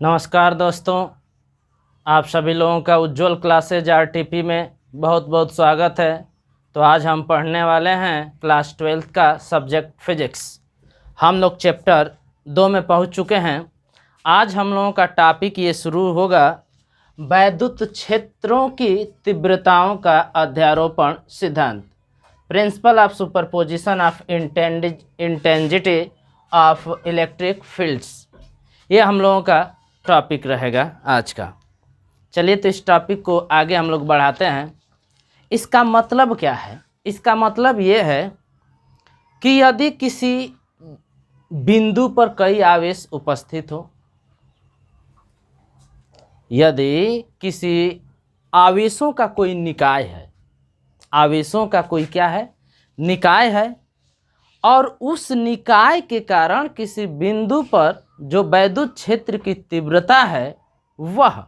नमस्कार दोस्तों, आप सभी लोगों का उज्ज्वल क्लासेज आरटीपी में बहुत बहुत स्वागत है। तो आज हम पढ़ने वाले हैं क्लास 12th का सब्जेक्ट फिजिक्स। हम लोग चैप्टर 2 में पहुंच चुके हैं। आज हम लोगों का टॉपिक ये शुरू होगा वैद्युत क्षेत्रों की तीव्रताओं का अध्यारोपण सिद्धांत, principle of superposition of intensity of electric fields. ये हम लोगों का टॉपिक रहेगा आज का। चलिए तो इस टॉपिक को आगे हम लोग बढ़ाते हैं। इसका मतलब क्या है? इसका मतलब ये है कि यदि किसी बिंदु पर कई आवेश उपस्थित हो, यदि किसी आवेशों का कोई निकाय है, आवेशों का कोई क्या है? निकाय है, और उस निकाय के कारण किसी बिंदु पर जो वैद्युत क्षेत्र की तीव्रता है वह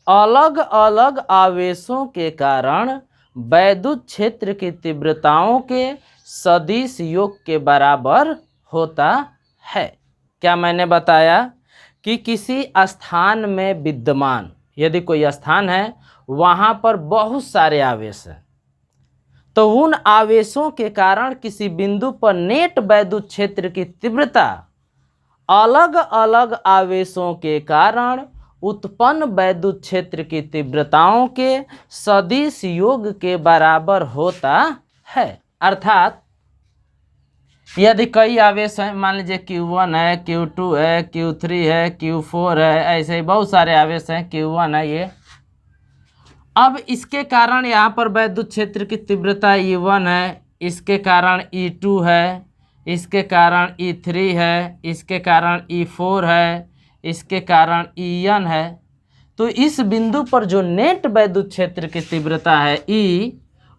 अलग अलग आवेशों के कारण वैद्युत क्षेत्र की तीव्रताओं के सदिश योग के बराबर होता है। क्या मैंने बताया कि किसी स्थान में विद्यमान यदि कोई स्थान है, वहाँ पर बहुत सारे आवेश हैं, तो उन आवेशों के कारण किसी बिंदु पर नेट वैद्युत क्षेत्र की तीव्रता अलग अलग आवेशों के कारण उत्पन्न वैद्युत क्षेत्र की तीव्रताओं के सदिश योग के बराबर होता है। अर्थात यदि कई आवेश हैं, मान लीजिए Q1 है, Q2 है, Q3 है, Q4 है, ऐसे ही बहुत सारे आवेश हैं, Q1 है ये। अब इसके कारण यहाँ पर वैद्युत क्षेत्र की तीव्रता E1 है, इसके कारण E2 है, इसके कारण E3 है, इसके कारण E4 है, इसके कारण En है। तो इस बिंदु पर जो नेट वैद्युत क्षेत्र की तीव्रता है E,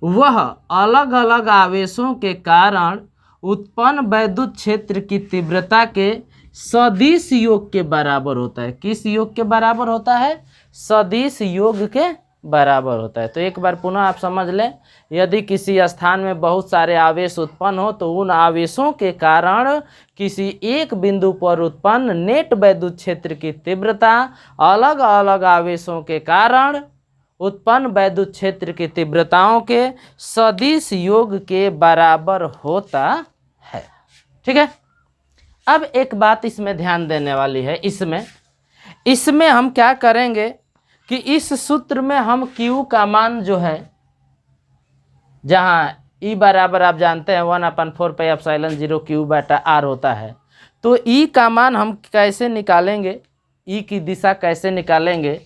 वह अलग अलग आवेशों के कारण उत्पन्न वैद्युत क्षेत्र की तीव्रता के सदिश योग के बराबर होता है। किस योग के बराबर होता है? सदिश योग के बराबर होता है। तो एक बार पुनः आप समझ लें, यदि किसी स्थान में बहुत सारे आवेश उत्पन्न हो तो उन आवेशों के कारण किसी एक बिंदु पर उत्पन्न नेट वैद्युत क्षेत्र की तीव्रता अलग अलग आवेशों के कारण उत्पन्न वैद्युत क्षेत्र की तीव्रताओं के सदिश योग के बराबर होता है। ठीक है। अब एक बात इसमें ध्यान देने वाली है। इसमें हम क्या करेंगे कि इस सूत्र में हम Q का मान जो है, जहाँ E बराबर आप जानते हैं 1/4πε0 Q/r होता है, तो E का मान हम कैसे निकालेंगे, E की दिशा कैसे निकालेंगे?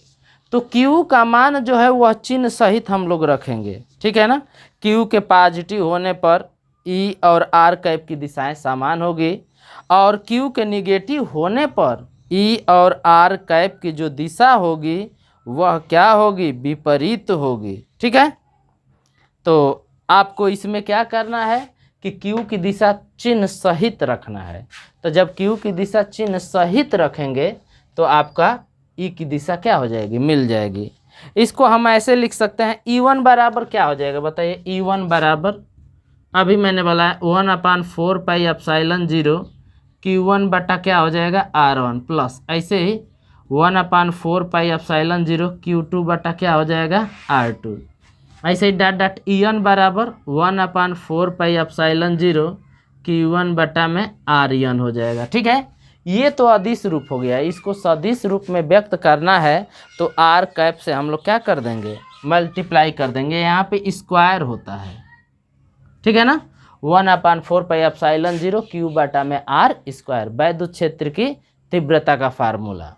तो Q का मान जो है वह चिन्ह सहित हम लोग रखेंगे। ठीक है ना। Q के पॉजिटिव होने पर E और R कैप की दिशाएं समान होगी, और Q के निगेटिव होने पर E और R कैप की जो दिशा होगी वह क्या होगी? विपरीत होगी। ठीक है। तो आपको इसमें क्या करना है कि Q की दिशा चिन्ह सहित रखना है। तो जब Q की दिशा चिन्ह सहित रखेंगे तो आपका E की दिशा क्या हो जाएगी? मिल जाएगी। इसको हम ऐसे लिख सकते हैं, E1 बराबर क्या हो जाएगा? बताइए। E1 बराबर अभी मैंने बोला है 1/4πε0 Q1 बटा क्या हो जाएगा? R1 प्लस ऐसे ही 1/4πε0 Q2 बटा क्या हो जाएगा? R2। ऐसे ही डॉट डॉट En बराबर 1/4πε0 Q1 बटा में Rn हो जाएगा। ठीक है। ये तो अदिश रूप हो गया। इसको सदिश रूप में व्यक्त करना है तो R कैप से हम लोग क्या कर देंगे? मल्टीप्लाई कर देंगे। यहाँ पे स्क्वायर होता है। ठीक है ना। 1/4πε0 Q बटा में R स्क्वायर, वैद्युत क्षेत्र की तीव्रता का फार्मूला।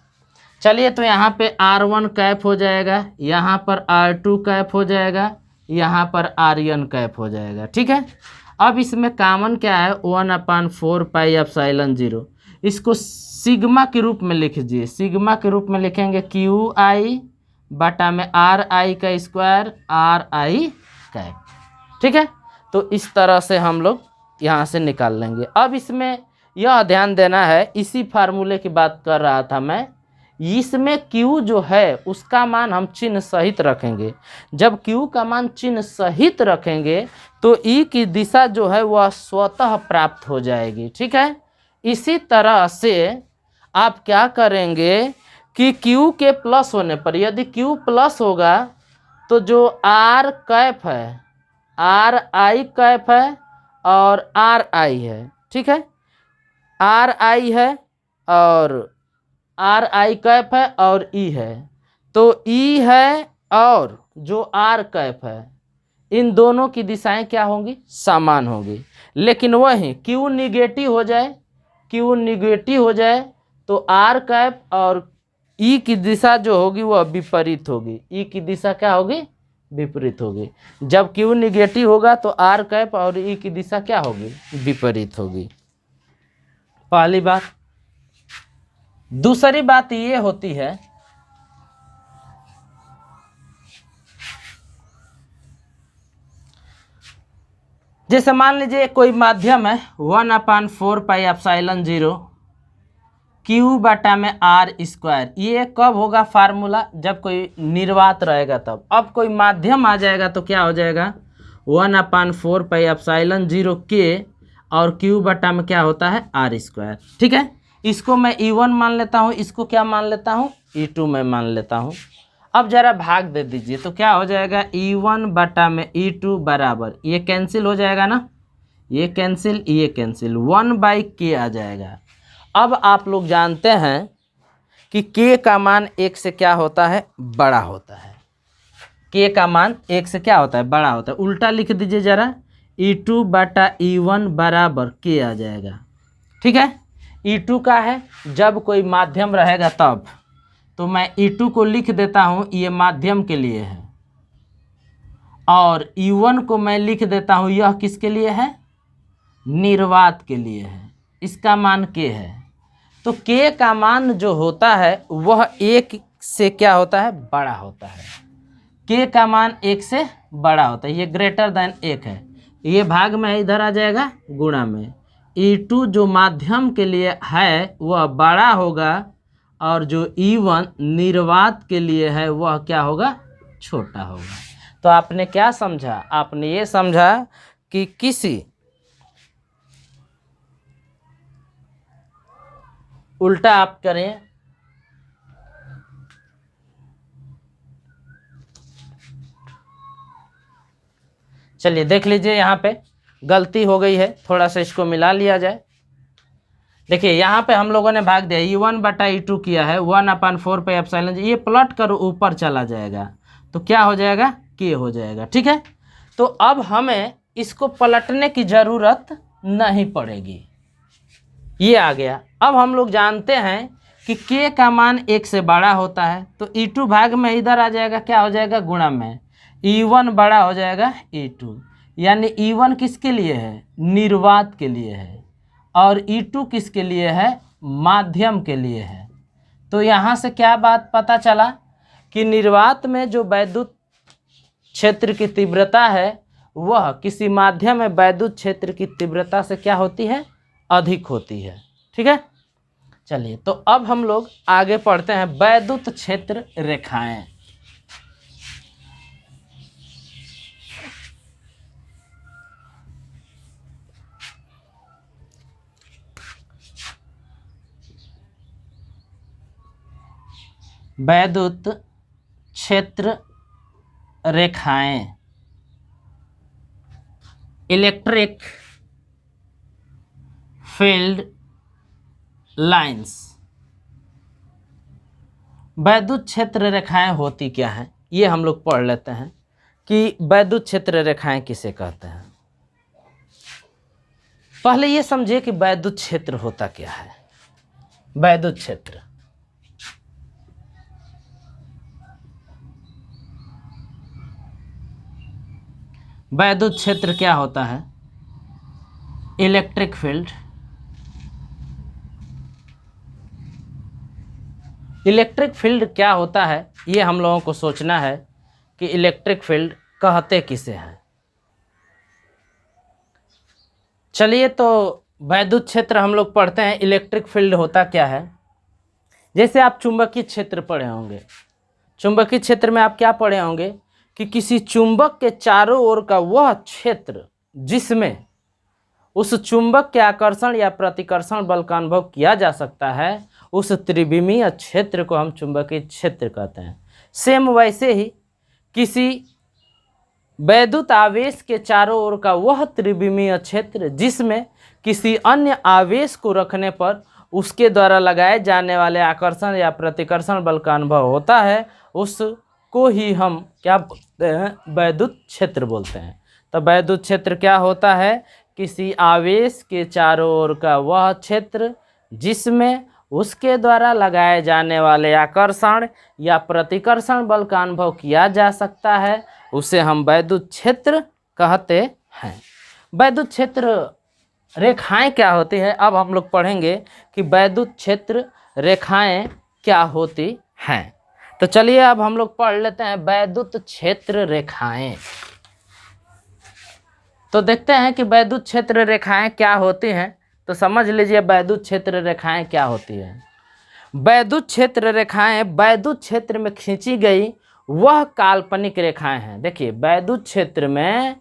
चलिए तो यहाँ पे R1 कैप हो जाएगा, यहाँ पर R2 कैप हो जाएगा, यहाँ पर Rn कैप हो जाएगा। ठीक है। अब इसमें कॉमन क्या है? 1/4πε0। इसको सिग्मा के रूप में लिख दीजिए। सिग्मा के रूप में लिखेंगे QI बटा में RI का स्क्वायर RI कैप। ठीक है। तो इस तरह से हम लोग यहाँ से निकाल लेंगे। अब इसमें यह ध्यान देना है, इसी फार्मूले की बात कर रहा था मैं, इसमें Q जो है उसका मान हम चिन्ह सहित रखेंगे। जब Q का मान चिन्ह सहित रखेंगे तो E की दिशा जो है वह स्वतः प्राप्त हो जाएगी। ठीक है। इसी तरह से आप क्या करेंगे कि Q के प्लस होने पर, यदि Q प्लस होगा तो जो R कैप है, R I कैप है और R I है, ठीक है, R I है और R I कैप है और E है, तो E है और जो R कैप है, इन दोनों की दिशाएं क्या होंगी? समान होंगी। लेकिन वहीं Q निगेटिव हो जाए, Q निगेटिव हो जाए तो R कैप और E की दिशा जो होगी वह विपरीत होगी। E की दिशा क्या होगी? विपरीत होगी। जब Q निगेटिव होगा तो R कैप और E की दिशा क्या होगी? विपरीत होगी। पहली बात। दूसरी बात ये होती है जैसे मान लीजिए कोई माध्यम है 1/4πε0 Q बटा में R²। ये कब होगा फार्मूला? जब कोई निर्वात रहेगा तब। अब कोई माध्यम आ जाएगा तो क्या हो जाएगा? 1/4πε0 K और Q बटा में क्या होता है? R²। ठीक है, इसको मैं E1 मान लेता हूँ, इसको क्या मान लेता हूँ? E2 में मान लेता हूँ। अब जरा भाग दे दीजिए तो क्या हो जाएगा? E1 बटा में E2 बराबर, ये कैंसिल हो जाएगा ना, ये कैंसिल, ये कैंसिल, 1/K आ जाएगा। अब आप लोग जानते हैं कि K का मान 1 से क्या होता है? बड़ा होता है। K का मान 1 से क्या होता है? बड़ा होता है। उल्टा लिख दीजिए जरा, E2 बटा E1 बराबर K आ जाएगा। ठीक है, E2 का है जब कोई माध्यम रहेगा तब, तो मैं E2 को लिख देता हूँ, ये माध्यम के लिए है, और E1 को मैं लिख देता हूँ, यह किसके लिए है? निर्वात के लिए है। इसका मान K है। तो K का मान जो होता है वह 1 से क्या होता है? बड़ा होता है। K का मान 1 से बड़ा होता है, ये ग्रेटर देन 1 है। ये भाग में इधर आ जाएगा गुणा में। E2 जो माध्यम के लिए है वह बड़ा होगा और जो E1 निर्वात के लिए है वह क्या होगा? छोटा होगा। तो आपने क्या समझा? आपने ये समझा कि किसी उल्टा आप करें, चलिए देख लीजिए, यहाँ पे गलती हो गई है, थोड़ा सा इसको मिला लिया जाए। देखिए यहाँ पे हम लोगों ने भाग दिया, E1 बटा E2 किया है 1/4πε0, ये प्लट कर ऊपर चला जाएगा तो क्या हो जाएगा? K हो जाएगा। ठीक है, तो अब हमें इसको पलटने की ज़रूरत नहीं पड़ेगी, ये आ गया। अब हम लोग जानते हैं कि K का मान 1 से बड़ा होता है, तो E2 भाग में इधर आ जाएगा, क्या हो जाएगा? गुणा में। E1 बड़ा हो जाएगा E2, यानी E1 किसके लिए है? निर्वात के लिए है, और E2 किसके लिए है? माध्यम के लिए है। तो यहाँ से क्या बात पता चला कि निर्वात में जो वैद्युत क्षेत्र की तीव्रता है वह किसी माध्यम में वैद्युत क्षेत्र की तीव्रता से क्या होती है? अधिक होती है। ठीक है, चलिए तो अब हम लोग आगे पढ़ते हैं वैद्युत क्षेत्र रेखाएं। वैद्युत क्षेत्र रेखाएं, इलेक्ट्रिक फील्ड लाइंस। वैद्युत क्षेत्र रेखाएं होती क्या हैं, ये हम लोग पढ़ लेते हैं कि वैद्युत क्षेत्र रेखाएं किसे कहते हैं। पहले ये समझिए कि वैद्युत क्षेत्र होता क्या है। वैद्युत क्षेत्र, वैद्युत क्षेत्र क्या होता है? Electric field. इलेक्ट्रिक फील्ड क्या होता है ये हम लोगों को सोचना है कि इलेक्ट्रिक फील्ड कहते किसे हैं। चलिए तो वैद्युत क्षेत्र हम लोग पढ़ते हैं, इलेक्ट्रिक फील्ड होता क्या है। जैसे आप चुंबकीय क्षेत्र पढ़े होंगे, चुंबकीय क्षेत्र में आप क्या पढ़े होंगे कि किसी चुंबक के चारों ओर का वह क्षेत्र जिसमें उस चुंबक के आकर्षण या प्रतिकर्षण बल का अनुभव किया जा सकता है, उस त्रिविमीय क्षेत्र को हम चुंबकीय क्षेत्र कहते हैं। सेम वैसे ही किसी वैद्युत आवेश के चारों ओर का वह त्रिविमीय क्षेत्र जिसमें किसी अन्य आवेश को रखने पर उसके द्वारा लगाए जाने वाले आकर्षण या प्रतिकर्षण बल का अनुभव होता है, उसको ही हम क्या बोलते हैं? वैद्युत क्षेत्र बोलते हैं। तो वैद्युत क्षेत्र क्या होता है? किसी आवेश के चारों ओर का वह क्षेत्र जिसमें उसके द्वारा लगाए जाने वाले आकर्षण या प्रतिकर्षण बल का अनुभव किया जा सकता है, उसे हम वैद्युत क्षेत्र कहते हैं। वैद्युत क्षेत्र रेखाएं क्या होती है? अब हम लोग पढ़ेंगे कि वैद्युत क्षेत्र रेखाएं क्या होती हैं। तो चलिए अब हम लोग पढ़ लेते हैं वैद्युत क्षेत्र रेखाएं। तो देखते हैं कि वैद्युत क्षेत्र रेखाएं क्या होती हैं। तो समझ लीजिए वैद्युत क्षेत्र रेखाएं क्या होती हैं। वैद्युत क्षेत्र रेखाएं वैद्युत क्षेत्र में खींची गई वह काल्पनिक रेखाएं हैं। देखिए वैद्युत क्षेत्र में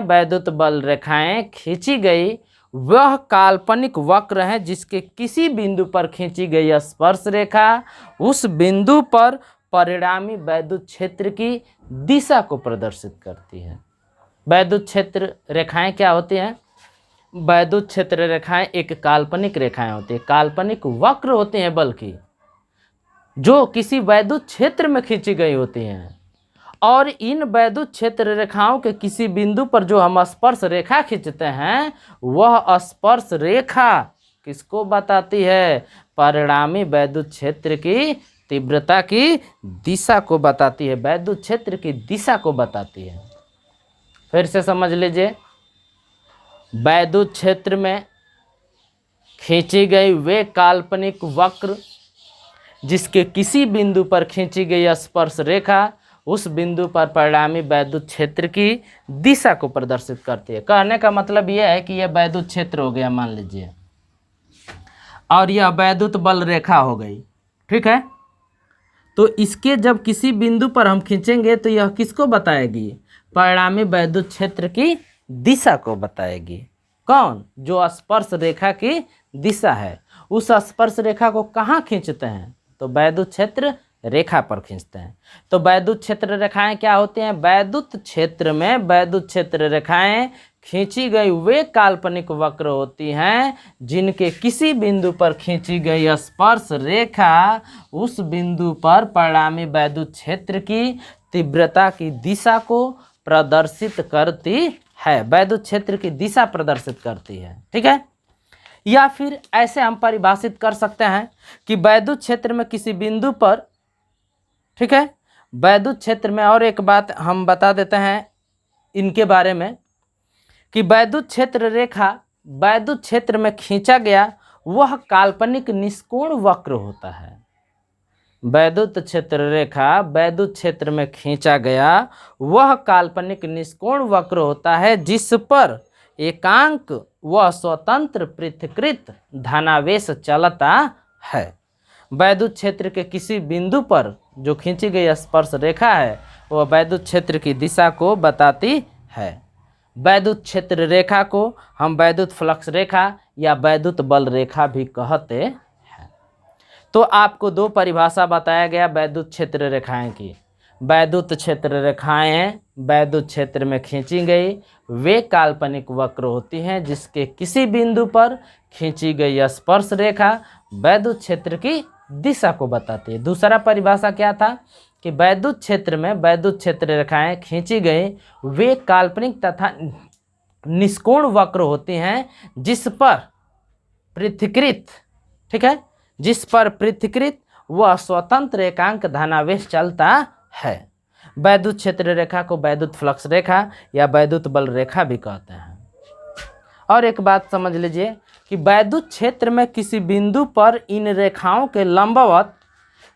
वैद्युत बल रेखाएं खींची गई वह काल्पनिक वक्र है जिसके किसी बिंदु पर खींची गई स्पर्श रेखा उस बिंदु पर परिणामी वैद्युत क्षेत्र की दिशा को प्रदर्शित करती है। वैद्युत क्षेत्र रेखाएं क्या होती हैं? वैद्युत क्षेत्र रेखाएं एक काल्पनिक रेखाएं होती है, काल्पनिक वक्र होते हैं बल्कि जो किसी वैद्युत क्षेत्र में खींची गई होती हैं। और इन वैद्युत क्षेत्र रेखाओं के किसी बिंदु पर जो हम स्पर्श रेखा खींचते हैं वह स्पर्श रेखा किसको बताती है? परिणामी वैद्युत क्षेत्र की तीव्रता की दिशा को बताती है, वैद्युत क्षेत्र की दिशा को बताती है। फिर से समझ लीजिए, वैद्युत क्षेत्र में खींची गई वे काल्पनिक वक्र जिसके किसी बिंदु पर खींची गई स्पर्श रेखा उस बिंदु पर परिणामी वैद्युत क्षेत्र की दिशा को प्रदर्शित करती है। कहने का मतलब यह है कि यह वैद्युत क्षेत्र हो गया मान लीजिए, और यह वैद्युत बल रेखा हो गई, ठीक है। तो इसके जब किसी बिंदु पर हम खींचेंगे तो यह किसको बताएगी? परिणामी वैद्युत क्षेत्र की दिशा को बताएगी। कौन? जो स्पर्श रेखा की दिशा है। उस स्पर्श रेखा को कहाँ खींचते हैं? तो वैद्युत क्षेत्र रेखा पर खींचते हैं। तो वैद्युत क्षेत्र रेखाएं क्या होती हैं? वैद्युत क्षेत्र में वैद्युत क्षेत्र रेखाएं खींची गई वे काल्पनिक वक्र होती हैं जिनके किसी बिंदु पर खींची गई स्पर्श रेखा उस बिंदु पर परिणामी वैद्युत क्षेत्र की तीव्रता की दिशा को प्रदर्शित करती है, वैद्युत क्षेत्र की दिशा प्रदर्शित करती है, ठीक है। या फिर ऐसे हम परिभाषित कर सकते हैं कि वैद्युत क्षेत्र में किसी बिंदु पर, ठीक है, वैद्युत क्षेत्र में और एक बात हम बता देते हैं इनके बारे में कि वैद्युत क्षेत्र रेखा वैद्युत क्षेत्र में खींचा गया वह काल्पनिक निष्कोण वक्र होता है। वैद्युत क्षेत्र रेखा वैद्युत क्षेत्र में खींचा गया वह काल्पनिक निष्कोण वक्र होता है जिस पर एकांक व स्वतंत्र पृथक्कृत धनावेश चलता है। वैद्युत क्षेत्र के किसी बिंदु पर जो खींची गई स्पर्श रेखा है वह वैद्युत क्षेत्र की दिशा को बताती है। वैद्युत क्षेत्र रेखा को हम वैद्युत फ्लक्स रेखा या वैद्युत बल रेखा भी कहते हैं। तो आपको दो परिभाषा बताया गया वैद्युत क्षेत्र रेखाएं की। वैद्युत क्षेत्र रेखाएं वैद्युत क्षेत्र में खींची गई वे काल्पनिक वक्र होती हैं जिसके किसी बिंदु पर खींची गई स्पर्श रेखा वैद्युत क्षेत्र की दिशा को बताती है। दूसरा परिभाषा क्या था कि वैद्युत क्षेत्र में वैद्युत क्षेत्र रेखाएं खींची गई वे काल्पनिक तथा निष्कोण वक्र होती हैं जिस पर पृथक्कृत, ठीक है, जिस पर पृथक्कृत व स्वतंत्र एकांक धनावेश चलता है। वैद्युत क्षेत्र रेखा को वैद्युत फ्लक्स रेखा या वैद्युत बल रेखा भी कहते हैं। और एक बात समझ लीजिए कि वैद्युत क्षेत्र में किसी बिंदु पर इन रेखाओं के लंबवत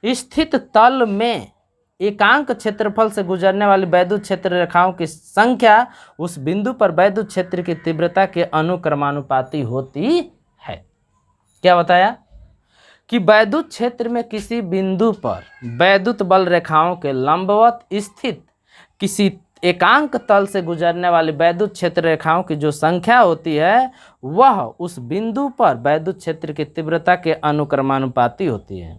स्थित तल में एकांक क्षेत्रफल से गुजरने वाली वैद्युत क्षेत्र रेखाओं की संख्या उस बिंदु पर वैद्युत क्षेत्र की तीव्रता के अनुक्रमानुपाती होती है। क्या बताया कि वैद्युत क्षेत्र में किसी बिंदु पर वैद्युत बल रेखाओं के लंबवत स्थित किसी एकांक तल से गुजरने वाली वैद्युत क्षेत्र रेखाओं की जो संख्या होती है वह उस बिंदु पर वैद्युत क्षेत्र की तीव्रता के अनुक्रमानुपाती होती है।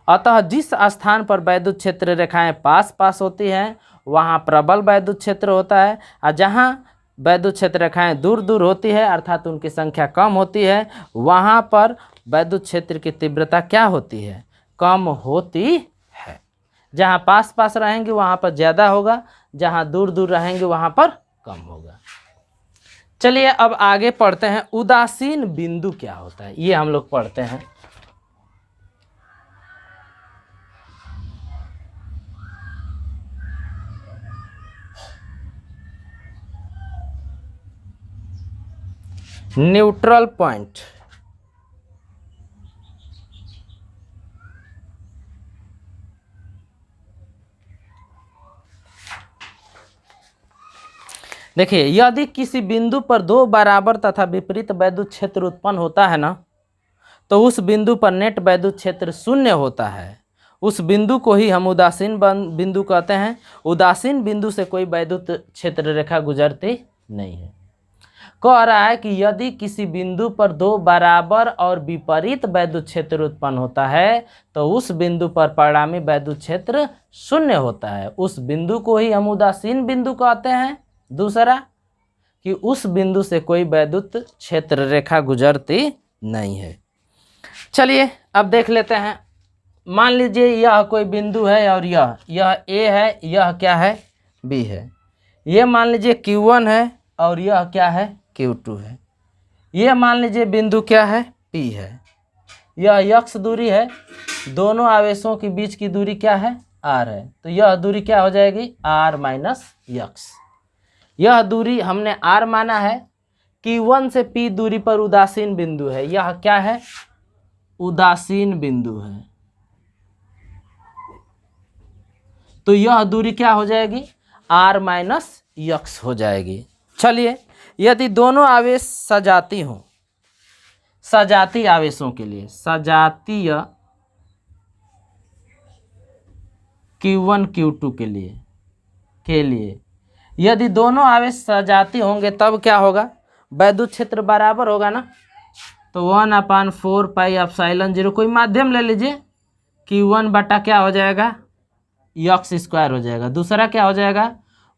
अतः जिस स्थान पर वैद्युत क्षेत्र रेखाएं पास पास होती हैं वहाँ प्रबल वैद्युत क्षेत्र होता है, और जहाँ वैद्युत क्षेत्र रेखाएं दूर दूर होती है अर्थात उनकी संख्या कम होती है वहाँ पर वैद्युत क्षेत्र की तीव्रता क्या होती है, कम होती है। जहाँ पास पास रहेंगे वहाँ पर ज़्यादा होगा, जहाँ दूर दूर रहेंगे वहाँ पर कम होगा। चलिए अब आगे पढ़ते हैं उदासीन बिंदु क्या होता है, ये हम लोग पढ़ते हैं। Neutral point. देखिए, यदि किसी बिंदु पर दो बराबर तथा विपरीत वैद्युत क्षेत्र उत्पन्न होता है ना, तो उस बिंदु पर नेट वैद्युत क्षेत्र शून्य होता है। उस बिंदु को ही हम उदासीन बिंदु कहते हैं। उदासीन बिंदु से कोई वैद्युत क्षेत्र रेखा गुजरती नहीं है। कह रहा है कि यदि किसी बिंदु पर दो बराबर और विपरीत वैद्युत क्षेत्र उत्पन्न होता है तो उस बिंदु पर परिणामी वैद्युत क्षेत्र शून्य होता है। उस बिंदु को ही हम उदासीन बिंदु कहते हैं। दूसरा कि उस बिंदु से कोई वैद्युत क्षेत्र रेखा गुजरती नहीं है। चलिए अब देख लेते हैं। मान लीजिए यह कोई बिंदु है और यह ए है, यह क्या है, बी है। ये मान लीजिए Q1 है और यह क्या है, Q2 है। ये मान लीजिए बिंदु क्या है, P है। यह x दूरी है, दोनों आवेशों के बीच की दूरी क्या है, r है। तो यह दूरी क्या हो जाएगी, r माइनस x। यह दूरी हमने r माना है। Q1 से P दूरी पर उदासीन बिंदु है। यह क्या है, उदासीन बिंदु है। तो यह दूरी क्या हो जाएगी, r माइनस x हो जाएगी। चलिए, यदि दोनों आवेश सजाती हों, सजाती आवेशों के लिए, सजातीय Q1 Q2 के लिए यदि दोनों आवेश सजाती होंगे तब क्या होगा, वैद्युत क्षेत्र बराबर होगा ना। तो 1/4 पाई एप्सिलॉन 0, कोई माध्यम ले लीजिए, Q1 बटा क्या हो जाएगा, x स्क्वायर हो जाएगा। दूसरा क्या हो जाएगा,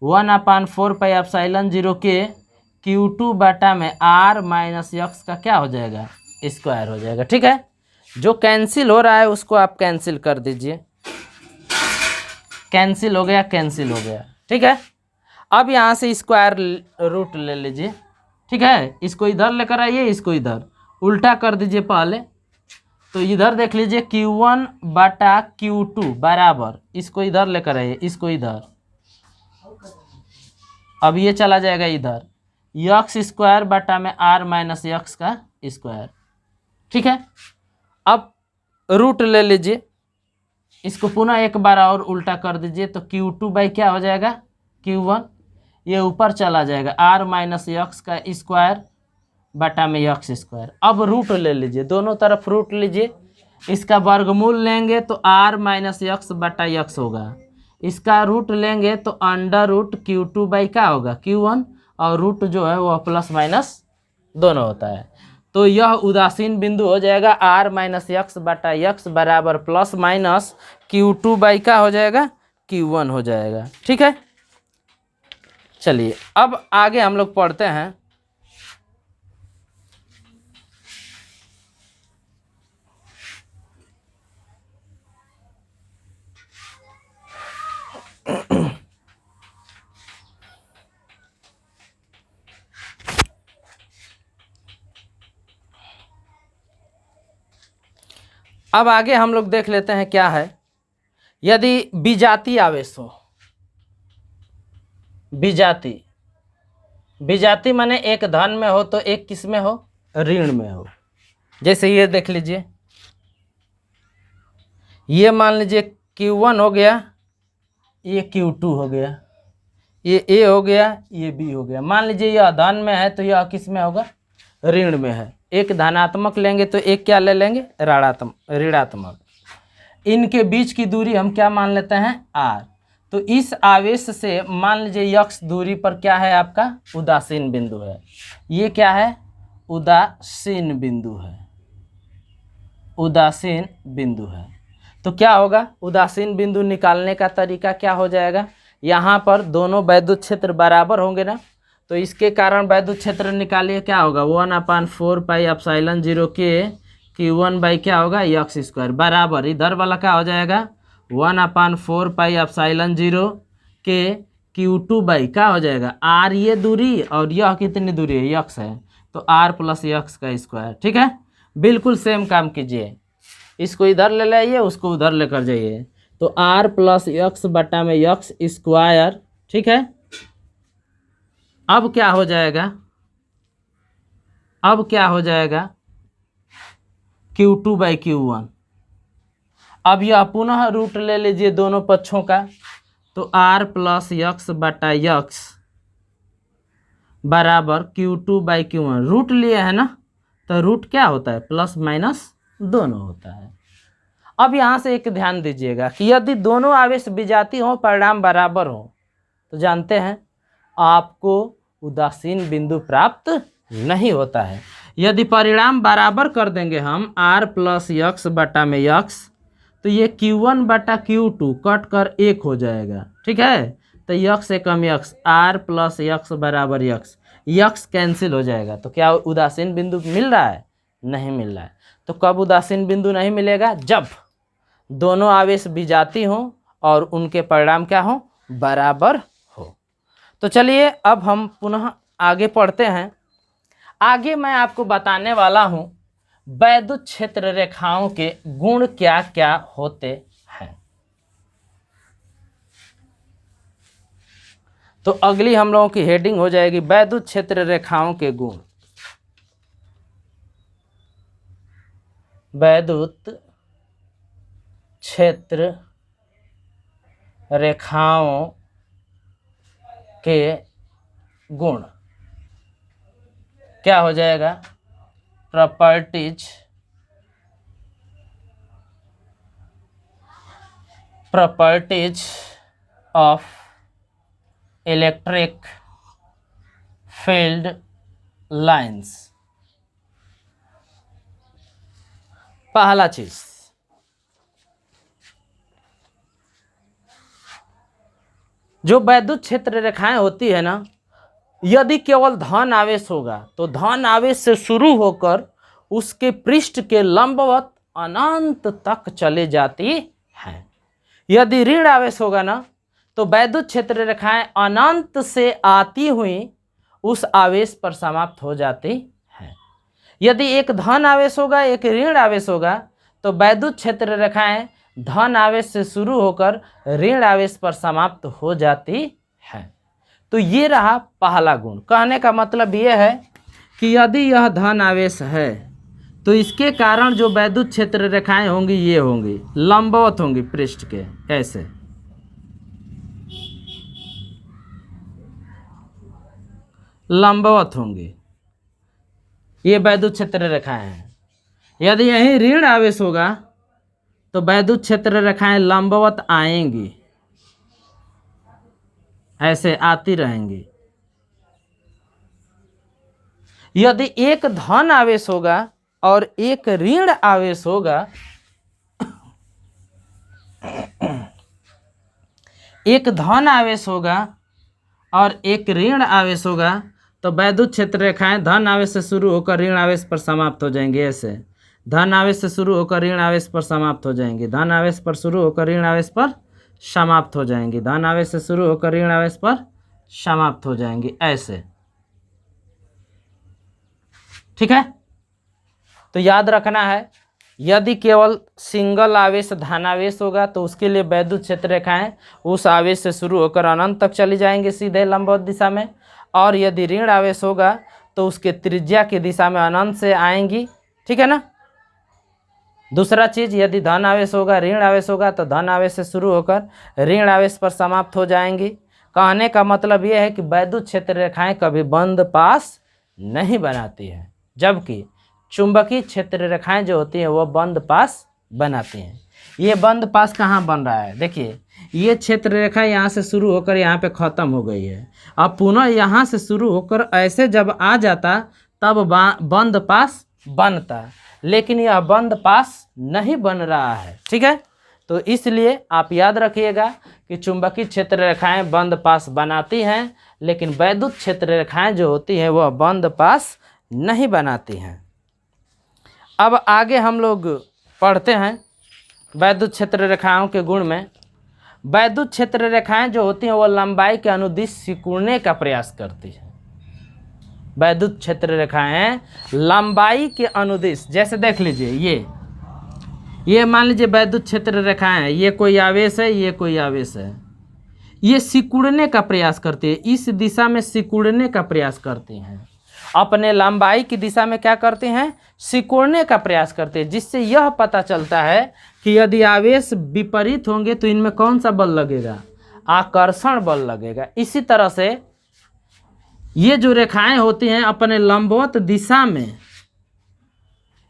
1/4 पाई एप्सिलॉन 0 के Q2 बटा में r माइनस x का क्या हो जाएगा, स्क्वायर हो जाएगा। ठीक है, जो कैंसिल हो रहा है उसको आप कैंसिल कर दीजिए। कैंसिल हो गया, कैंसिल हो गया। ठीक है, अब यहाँ से स्क्वायर रूट ले लीजिए। ठीक है, इसको इधर लेकर आइए, इसको इधर उल्टा कर दीजिए पहले। तो इधर देख लीजिए Q1 बटा Q2 बराबर, इसको इधर लेकर आइए, इसको इधर। अब ये चला जाएगा इधर, x स्क्वायर बटा में r माइनस x का स्क्वायर। ठीक है, अब रूट ले लीजिए, इसको पुनः एक बार और उल्टा कर दीजिए। तो Q2 बाई क्या हो जाएगा, Q1, ये ऊपर चला जाएगा r माइनस x का स्क्वायर बटा में x स्क्वायर। अब रूट ले लीजिए, दोनों तरफ रूट लीजिए। इसका वर्गमूल लेंगे तो r माइनस x बटा x होगा। इसका रूट लेंगे तो अंडर रूट Q2 बाई क्या होगा, Q1, और रूट जो है वो प्लस माइनस दोनों होता है। तो यह उदासीन बिंदु हो जाएगा r माइनस x बटा x बराबर प्लस माइनस Q2 बाई क्या हो जाएगा, Q1 हो जाएगा। ठीक है, चलिए अब आगे हम लोग पढ़ते हैं। अब आगे हम लोग देख लेते हैं क्या है, यदि विजातीय आवेश हो, विजातीय माने एक धन में हो तो एक किस में हो, ऋण में हो। जैसे ये देख लीजिए, ये मान लीजिए Q1 हो गया, ये Q2 हो गया, ये A हो गया, ये B हो गया। मान लीजिए यह धन में है तो यह किस में होगा, ऋण में है। एक धनात्मक लेंगे तो एक क्या ले लेंगे, ऋणात्मक। इनके बीच की दूरी हम क्या मान लेते हैं, r। तो इस आवेश से मान लीजिए x दूरी पर क्या है आपका उदासीन बिंदु है, ये क्या है उदासीन बिंदु है, उदासीन बिंदु है। तो क्या होगा उदासीन बिंदु निकालने का तरीका क्या हो जाएगा, यहाँ पर दोनों वैद्युत क्षेत्र बराबर होंगे ना, तो इसके कारण वैद्युत क्षेत्र निकालिए क्या होगा 1/4πε0 के Q1 बाई क्या होगा x² बराबर इधर वाला क्या हो जाएगा 1/4πε0 के Q2 बाई क्या हो जाएगा r ये दूरी और यह कितनी दूरी है x है तो r + x²। ठीक है, बिल्कुल सेम काम कीजिए, इसको इधर ले लाइए उसको उधर लेकर जाइए, तो r + x बटा में x²। ठीक है, अब क्या हो जाएगा, अब क्या हो जाएगा Q2 बाई Q1। अब यह पुनः रूट ले लीजिए दोनों पक्षों का, तो r + x बटा x बराबर Q2 बाई Q1 रूट लिए है ना, तो रूट क्या होता है प्लस माइनस दोनों होता है। अब यहाँ से एक ध्यान दीजिएगा कि यदि दोनों आवेश विजातीय हो परिणाम बराबर हो तो जानते हैं आपको उदासीन बिंदु प्राप्त नहीं होता है। यदि परिणाम बराबर कर देंगे हम r + x बटा में x, तो ये Q1 बटा Q2 कट कर 1 हो जाएगा। ठीक है, तो x से कम x, r + x बराबर x, x कैंसिल हो जाएगा। तो क्या उदासीन बिंदु मिल रहा है, नहीं मिल रहा है। तो कब उदासीन बिंदु नहीं मिलेगा, जब दोनों आवेश विजातीय हों और उनके परिणाम क्या हो बराबर हो। तो चलिए अब हम पुनः आगे पढ़ते हैं। आगे मैं आपको बताने वाला हूं वैद्युत क्षेत्र रेखाओं के गुण क्या क्या होते हैं। तो अगली हम लोगों की हेडिंग हो जाएगी वैद्युत क्षेत्र रेखाओं के गुण। वैद्युत क्षेत्र रेखाओं के गुण क्या हो जाएगा, properties of electric field lines. पहला चीज जो वैद्युत क्षेत्र रेखाएं होती है ना, यदि केवल धन आवेश होगा तो धन आवेश से शुरू होकर उसके पृष्ठ के लंबवत अनंत तक चले जाती हैं। यदि ऋण आवेश होगा ना, तो वैद्युत क्षेत्र रेखाएं अनंत से आती हुई उस आवेश पर समाप्त हो जाती हैं। यदि एक धन आवेश होगा एक ऋण आवेश होगा, तो वैद्युत क्षेत्र रेखाएं धन आवेश से शुरू होकर ऋण आवेश पर समाप्त हो जाती है। तो ये रहा पहला गुण। कहने का मतलब ये है कि यदि यह धन आवेश है तो इसके कारण जो वैद्युत क्षेत्र रेखाएं होंगी ये होंगी लंबवत होंगी पृष्ठ के, ऐसे लंबवत होंगी, ये वैद्युत क्षेत्र रेखाएं हैं। यदि यही ऋण आवेश होगा तो वैद्युत क्षेत्र रेखाएं लंबवत आएंगी, ऐसे आती रहेंगी। यदि एक धन आवेश होगा और एक ऋण आवेश होगा, एक धन आवेश होगा और एक ऋण आवेश होगा, तो वैद्युत क्षेत्र रेखाएं धन आवेश से शुरू होकर ऋण आवेश पर समाप्त हो जाएंगी। ऐसे धन आवेश से शुरू होकर ऋण आवेश पर समाप्त हो जाएंगी, धन आवेश पर शुरू होकर ऋण आवेश पर समाप्त हो जाएंगी, धन आवेश से शुरू होकर ऋण आवेश पर समाप्त हो जाएंगी, ऐसे। ठीक है, तो याद रखना है यदि केवल सिंगल आवेश धनावेश होगा तो उसके लिए वैद्युत क्षेत्र रेखाएं उस आवेश से शुरू होकर अनंत तक चली जाएंगी सीधे लंबवत दिशा में, और यदि ऋण आवेश होगा तो उसके त्रिज्या की दिशा में अनंत से आएंगी। ठीक है ना। दूसरा चीज, यदि धन आवेश होगा ऋण आवेश होगा तो धन आवेश से शुरू होकर ऋण आवेश पर समाप्त हो जाएंगी। कहने का मतलब यह है कि वैद्युत क्षेत्र रेखाएं कभी बंद पास नहीं बनाती है, जबकि चुंबकीय क्षेत्र रेखाएं जो होती हैं वह बंद पास बनाती हैं। ये बंद पास कहाँ बन रहा है, देखिए ये क्षेत्र रेखा यहाँ से शुरू होकर यहाँ पे ख़त्म हो गई है। अब पुनः यहाँ से शुरू होकर ऐसे जब आ जाता तब बंद पास बनता, लेकिन यह बंद पास नहीं बन रहा है। ठीक है, तो इसलिए आप याद रखिएगा कि चुंबकीय क्षेत्र रेखाएं बंद पास बनाती हैं, लेकिन वैद्युत क्षेत्र रेखाएं जो होती हैं वह बंद पास नहीं बनाती हैं। अब आगे हम लोग पढ़ते हैं वैद्युत क्षेत्र रेखाओं के गुण में। वैद्युत क्षेत्र रेखाएं जो होती हैं वह लंबाई के अनुदिश सिकुड़ने का प्रयास करती हैं। वैद्युत क्षेत्र रेखाएं लंबाई के अनुदिश, जैसे देख लीजिए ये मान लीजिए वैद्युत क्षेत्र रेखाएं हैं, ये कोई आवेश है, ये कोई आवेश है, ये सिकुड़ने का प्रयास करती है, इस दिशा में सिकुड़ने का प्रयास करती हैं, अपने लंबाई की दिशा में क्या करते हैं, सिकुड़ने का प्रयास करते हैं, जिससे यह पता चलता है कि यदि आवेश विपरीत होंगे तो इनमें कौन सा बल लगेगा, आकर्षण बल लगेगा। इसी तरह से ये जो रेखाएं होती हैं अपने लंबवत दिशा में,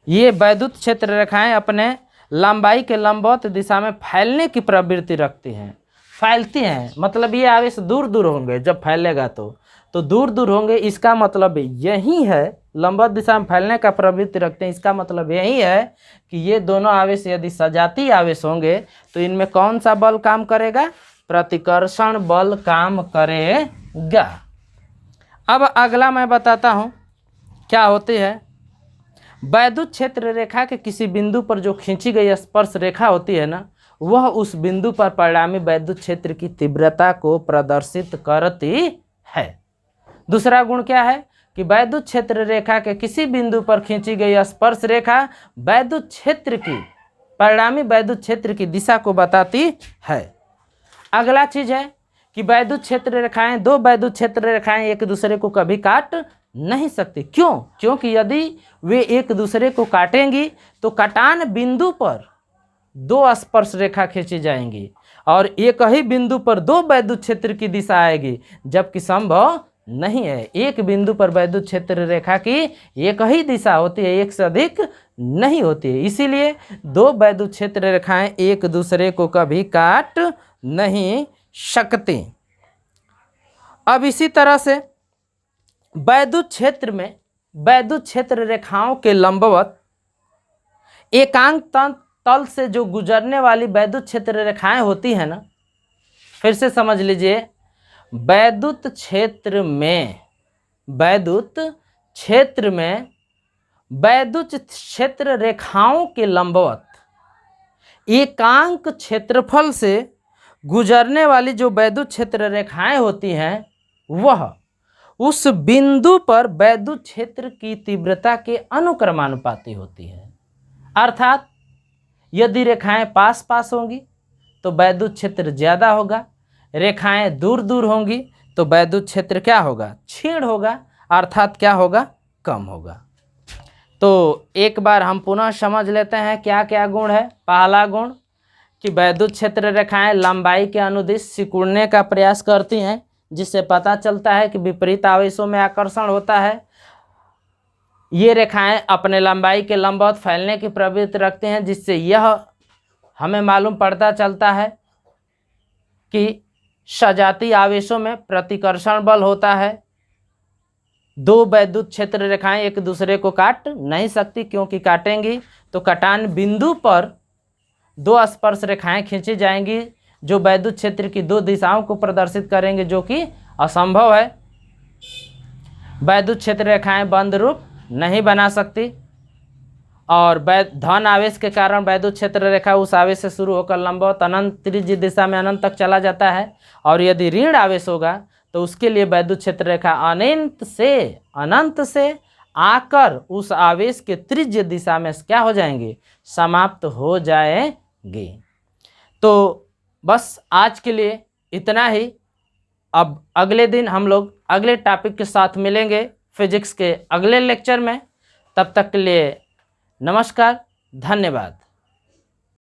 ये वैद्युत क्षेत्र रेखाएं अपने लंबाई के लंबवत दिशा में फैलने की प्रवृत्ति रखती हैं, फैलती हैं, मतलब ये आवेश दूर दूर होंगे, जब फैलेगा तो दूर दूर होंगे, इसका मतलब यही है, लंबवत दिशा में फैलने का प्रवृत्ति रखते हैं, इसका मतलब यही है कि ये दोनों आवेश यदि सजातीय आवेश होंगे तो इनमें कौन सा बल काम करेगा, प्रतिकर्षण बल काम करेगा। अब अगला मैं बताता हूँ क्या होती है। वैद्युत क्षेत्र रेखा के किसी बिंदु पर जो खींची गई स्पर्श रेखा होती है ना, वह उस बिंदु पर परिणामी वैद्युत क्षेत्र की तीव्रता को प्रदर्शित करती है। दूसरा गुण क्या है कि वैद्युत क्षेत्र रेखा के किसी बिंदु पर खींची गई स्पर्श रेखा वैद्युत क्षेत्र की परिणामी वैद्युत क्षेत्र की दिशा को बताती है। अगला चीज है कि वैद्युत क्षेत्र रेखाएं, दो वैद्युत क्षेत्र रेखाएं एक दूसरे को कभी काट नहीं सकती। क्यों? क्योंकि यदि वे एक दूसरे को काटेंगी तो कटान बिंदु पर दो स्पर्श रेखा खींची जाएंगी और एक ही बिंदु पर दो वैद्युत क्षेत्र की दिशा आएगी, जबकि संभव नहीं है। एक बिंदु पर वैद्युत क्षेत्र रेखा की एक ही दिशा होती है, एक से अधिक नहीं होती है। इसीलिए दो वैद्युत क्षेत्र रेखाएं एक दूसरे को कभी काट नहीं सकती। अब इसी तरह से वैद्युत क्षेत्र में वैद्युत क्षेत्र रेखाओं के लंबवत एकांक तल से जो गुजरने वाली वैद्युत क्षेत्र रेखाएं होती हैं ना, फिर से समझ लीजिए, वैद्युत क्षेत्र में वैद्युत क्षेत्र रेखाओं के लंबवत एकांक क्षेत्रफल से गुजरने वाली जो वैद्युत क्षेत्र रेखाएं होती हैं वह उस बिंदु पर वैद्युत क्षेत्र की तीव्रता के अनुक्रमानुपाती होती है। अर्थात यदि रेखाएं पास पास होंगी तो वैद्युत क्षेत्र ज़्यादा होगा, रेखाएं दूर दूर होंगी तो वैद्युत क्षेत्र क्या होगा, क्षीण होगा, अर्थात क्या होगा, कम होगा। तो एक बार हम पुनः समझ लेते हैं क्या क्या गुण है। पहला गुण कि वैद्युत क्षेत्र रेखाएं लंबाई के अनुदिश सिकुड़ने का प्रयास करती हैं, जिससे पता चलता है कि विपरीत आवेशों में आकर्षण होता है। ये रेखाएं अपने लंबाई के लंबवत फैलने की प्रवृत्ति रखते हैं, जिससे यह हमें मालूम पड़ता चलता है कि सजातीय आवेशों में प्रतिकर्षण बल होता है। दो वैद्युत क्षेत्र रेखाएं एक दूसरे को काट नहीं सकती, क्योंकि काटेंगी तो कटान बिंदु पर दो स्पर्श रेखाएं खींची जाएंगी जो वैद्युत क्षेत्र की दो दिशाओं को प्रदर्शित करेंगे, जो कि असंभव है। वैद्युत क्षेत्र रेखाएं बंद रूप नहीं बना सकती और धन आवेश के कारण वैद्युत क्षेत्र रेखा उस आवेश से शुरू होकर लंबवत अनंत त्रिज्य दिशा में अनंत तक चला जाता है, और यदि ऋण आवेश होगा तो उसके लिए वैद्युत क्षेत्र रेखा अनंत से आकर उस आवेश के त्रिज्य दिशा में क्या हो जाएंगे, समाप्त हो जाएंगे। तो बस आज के लिए इतना ही। अब अगले दिन हम लोग अगले टॉपिक के साथ मिलेंगे फिजिक्स के अगले लेक्चर में। तब तक के लिए नमस्कार, धन्यवाद।